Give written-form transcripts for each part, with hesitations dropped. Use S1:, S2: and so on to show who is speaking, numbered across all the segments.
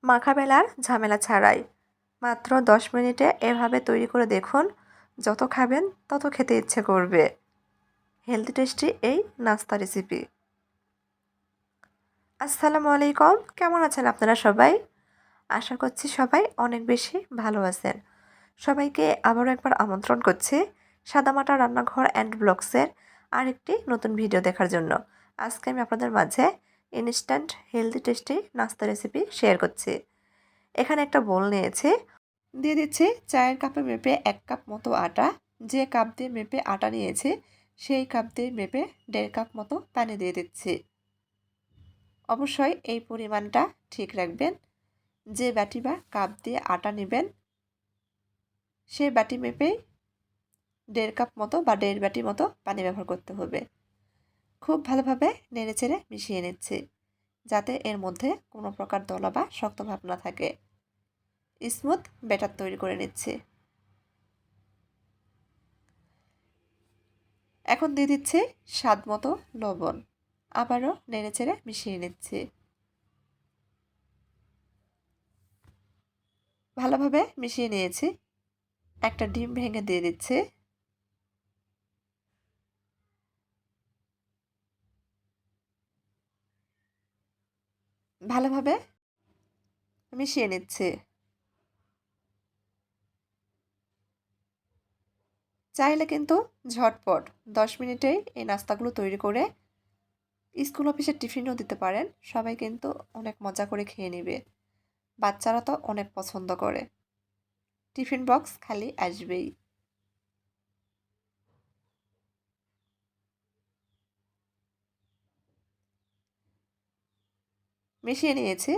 S1: মাখাবেলার ঝামেলা ছাড়াই মাত্র 10 মিনিটে এভাবে তৈরি করে দেখুন। যত খাবেন তত খেতে ইচ্ছে করবে। হেলদি টেস্টি এই নাস্তা রেসিপি। আসসালামু আলাইকুম, কেমন আছেন আপনারা সবাই? আশা করছি সবাই অনেক বেশি ভালো আছেন। সবাইকে আবারও একবার আমন্ত্রণ করছি সাদামাটা রান্নাঘর অ্যান্ড ব্লগসের আরেকটি নতুন ভিডিও দেখার জন্য। আজকে আমি আপনাদের মাঝে ইনস্ট্যান্ট হেলদি টেস্টি নাস্তা রেসিপি শেয়ার করছি। এখানে একটা বোল নিয়েছি, দিয়ে দিচ্ছি চায়ের কাপে মেপে 1 কাপ মতো আটা। যে কাপ দিয়ে মেপে আটা নিয়েছি সেই কাপ দিয়ে মেপে 1.5 কাপ মতো পানি দিয়ে দিচ্ছি। অবশ্যই এই পরিমাণটা ঠিক রাখবেন। যে বাটি বা কাপ দিয়ে আটা নেবেন সেই বাটি মেপেই 1.5 কাপ মতো বা 1.5 বাটি মতো পানি ব্যবহার করতে হবে। খুব ভালোভাবে নেড়েচেড়ে মিশিয়ে নিচ্ছি যাতে এর মধ্যে কোনো প্রকার দলা বা শক্ত ভাব না থাকে। স্মুথ ব্যাটার তৈরি করে নিচ্ছি। এখন দিয়ে দিচ্ছি স্বাদ মতো লবণ। আবারও নেড়েচেড়ে মিশিয়ে নিচ্ছি। ভালোভাবে মিশিয়ে নিয়েছি। একটা ডিম ভেঙে দিয়ে দিচ্ছি। ভালোভাবে মিশিয়ে নিচ্ছি। চাইলে কিন্তু ঝটপট 10 মিনিটেই এই নাস্তাগুলো তৈরি করে স্কুল অফিসের টিফিনও দিতে পারেন। সবাই কিন্তু অনেক মজা করে খেয়ে নেবে। বাচ্চারা তো অনেক পছন্দ করে। টিফিন বক্স খালি আসবেই। মিশিয়ে নিয়েছি।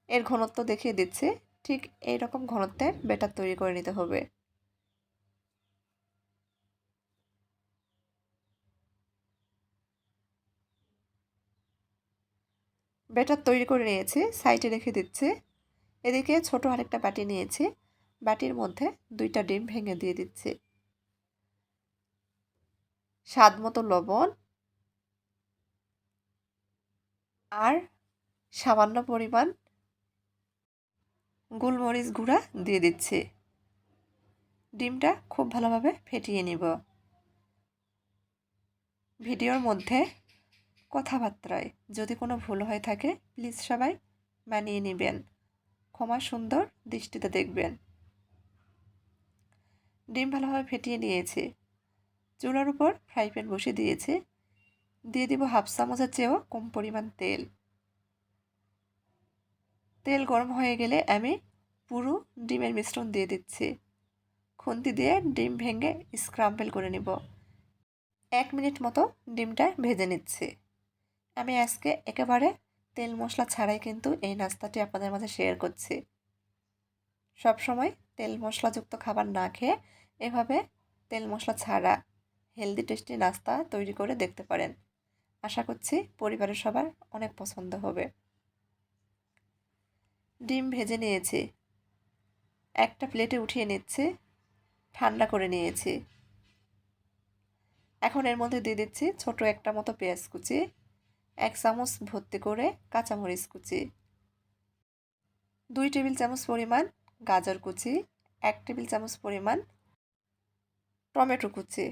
S1: এর ঘনত্ব দেখিয়ে দিচ্ছি। ঠিক এইরকম ঘনত্বের ব্যাটার তৈরি করে নিতে হবে। ব্যাটার তৈরি করে নিয়েছি, সাইডে রেখে দিচ্ছি। এদিকে ছোট আরেকটা বাটি নিয়েছি। বাটির মধ্যে 2টা ডিম ভেঙে দিয়ে দিচ্ছি। স্বাদ মতো লবণ আর সামান্য পরিমাণ গোলমরিচ গুঁড়া দিয়ে দিচ্ছি। ডিমটা খুব ভালোভাবে ফেটিয়ে নিব। ভিডিওর মধ্যে কথাবার্তায় যদি কোনো ভুল হয়ে থাকে প্লিজ সবাই মানিয়ে নেবেন। ক্ষমা সুন্দর দৃষ্টিতে দেখবেন। ডিম ভালোভাবে ফেটিয়ে নিয়েছি। চুলার উপর ফ্রাই প্যান বসিয়ে দিয়েছি। দিয়ে দিব 1/2 চামচের চেয়েও কম পরিমাণ তেল। তেল গরম হয়ে গেলে আমি পুরো ডিমের মিশ্রণ দিয়ে দিচ্ছি। খুন্তি দিয়ে ডিম ভেঙে স্ক্রাম্বল করে নিব। 1 মিনিট মতো ডিমটা ভেজে নিচ্ছি। আমি আজকে একেবারে তেল মশলা ছাড়াই কিন্তু এই নাস্তাটি আপনাদের মাঝে শেয়ার করছি। সবসময় তেল মশলাযুক্ত খাবার না খেয়ে এভাবে তেল মশলা ছাড়া হেলদি টেস্টি নাস্তা তৈরি করে দেখতে পারেন। আশা করছি পরিবারের সবার অনেক পছন্দ হবে। ডিম ভেজে নিয়েছি। একটা প্লেটে উঠিয়ে নিচ্ছি। ঠান্ডা করে নিয়েছি। এখন এর মধ্যে দিয়ে দিচ্ছি ছোট একটা মতো পেঁয়াজ কুচি, 1 চামচ ভর্তি করে কাঁচামরিচ কুচি, 2 টেবিল চামচ পরিমাণ গাজর কুচি, 1 টেবিল চামচ পরিমাণ টমেটো কুচি।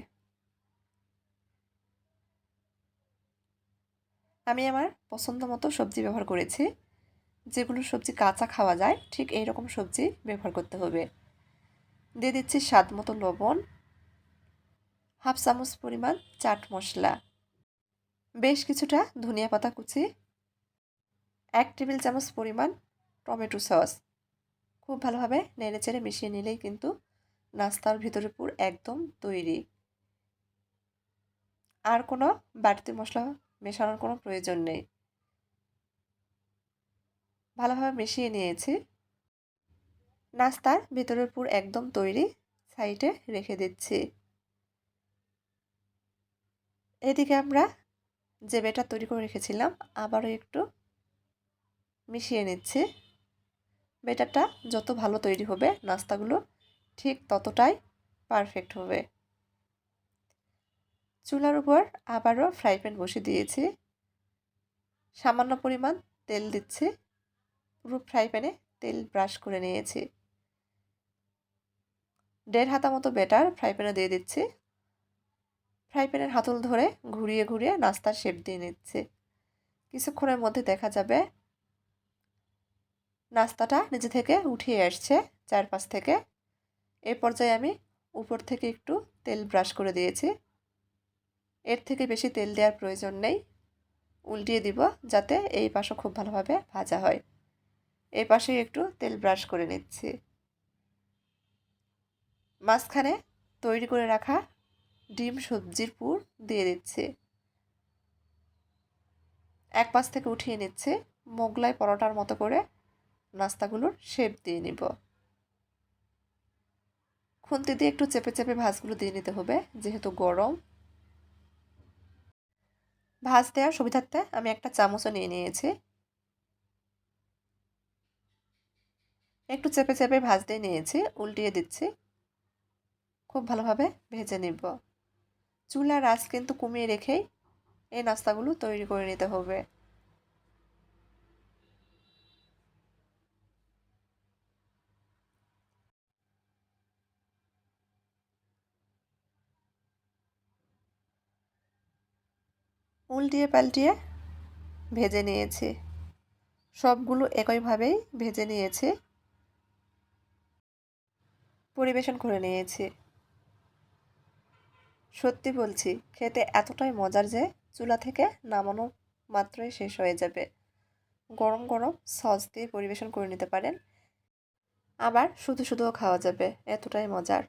S1: আমি আমার পছন্দ মতো সবজি ব্যবহার করেছি। যেগুলো সবজি কাঁচা খাওয়া যায় ঠিক এই রকম সবজি ব্যবহার করতে হবে। দিয়ে দিচ্ছি স্বাদ মতো লবণ, 1/2 চামচ পরিমাণ চাট মশলা, বেশ কিছুটা ধনিয়া পাতা কুচি, 1 টেবিল চামচ পরিমাণ টমেটো সস। খুব ভালোভাবে নেড়েচেড়ে মিশিয়ে নিলেই কিন্তু নাস্তার ভিতরে পুর একদম তৈরি। আর কোনো বাড়তি মশলা মেশানোর কোনো প্রয়োজন নেই। ভালোভাবে মিশিয়ে নিয়েছি। নাস্তার ভিতরের পুর একদম তৈরি। সাইডে রেখে দিচ্ছি। এদিকে আমরা যে ব্যাটার তৈরি করে রেখেছিলাম আবারও একটু মিশিয়ে নিচ্ছি। ব্যাটারটা যত ভালো তৈরি হবে নাস্তাগুলো ঠিক ততটাই পারফেক্ট হবে। চুলার উপর আবারও ফ্রাই প্যান বসিয়ে দিয়েছি। সামান্য পরিমাণ তেল দিচ্ছি। পুরো ফ্রাই প্যানে তেল ব্রাশ করে নিয়েছি। 1.5 হাতা মতো ব্যাটার ফ্রাই প্যানে দিয়ে দিচ্ছি। ফ্রাই প্যানের হাতল ধরে ঘুরিয়ে ঘুরিয়ে নাস্তার শেপ দিয়ে নিচ্ছে। কিছুক্ষণের মধ্যে দেখা যাবে নাস্তাটা নিচে থেকে উঠিয়ে আসছে চারপাশ থেকে। এই পর্যায়ে আমি উপর থেকে একটু তেল ব্রাশ করে দিয়েছি। এর থেকে বেশি তেল দেওয়ার প্রয়োজন নেই। উল্টিয়ে দিব যাতে এই পাশও খুব ভালোভাবে ভাজা হয়। এই পাশে একটু তেল ব্রাশ করে নিচ্ছি। মাঝখানে তৈরি করে রাখা ডিম সবজির পুর দিয়ে দিচ্ছি। এক পাশ থেকে উঠিয়ে নিচ্ছি। মোগলাই পরোটার মতো করে নাস্তাগুলোর শেপ দিয়ে নিব। খুন্তি দিয়ে একটু চেপে চেপে ভাঁজগুলো দিয়ে নিতে হবে যেহেতু গরম। ভাঁজ দেওয়ার সুবিধার্থে আমি একটা চামচও নিয়ে নিয়েছি। একটু চেপে চেপে ভাঁজ দিয়ে নিয়েছি, উল্টিয়ে দিচ্ছি। খুব ভালোভাবে ভেজে নিব। চুলার আঁচ কিন্তু কমিয়ে রেখেই এই নাস্তাগুলো তৈরি করে নিতে হবে। উল্টিয়ে পাল্টিয়ে ভেজে নিয়েছি। সবগুলো একইভাবেই ভেজে নিয়েছি। পরিবেশন করে নিয়েছি। সত্যি বলছি, খেতে এতটাই মজার যে চুলা থেকে নামানো মাত্রই শেষ হয়ে যাবে। গরম গরম সস দিয়ে পরিবেশন করে নিতে পারেন। আবার শুধু শুধুও খাওয়া যাবে, এতটাই মজার।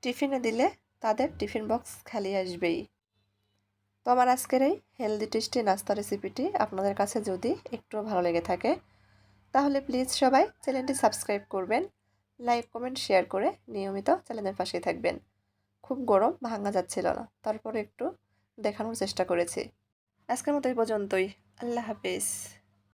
S1: টিফিনে দিলে তাদের টিফিন বক্স খালি আসবেই। তো আমার আজকের এই হেলদি টেস্টি নাস্তা রেসিপিটি আপনাদের কাছে যদি একটু ভালো লেগে থাকে তাহলে প্লিজ সবাই চ্যানেলটি সাবস্ক্রাইব করবেন, লাইক কমেন্ট শেয়ার করে নিয়মিত চ্যানেলের পাশেই থাকবেন। খুব গরম, ভাঙা যাচ্ছিল না, তারপরে একটু দেখানোর চেষ্টা করেছি। আজকের মতো এই পর্যন্তই। আল্লাহ হাফেজ।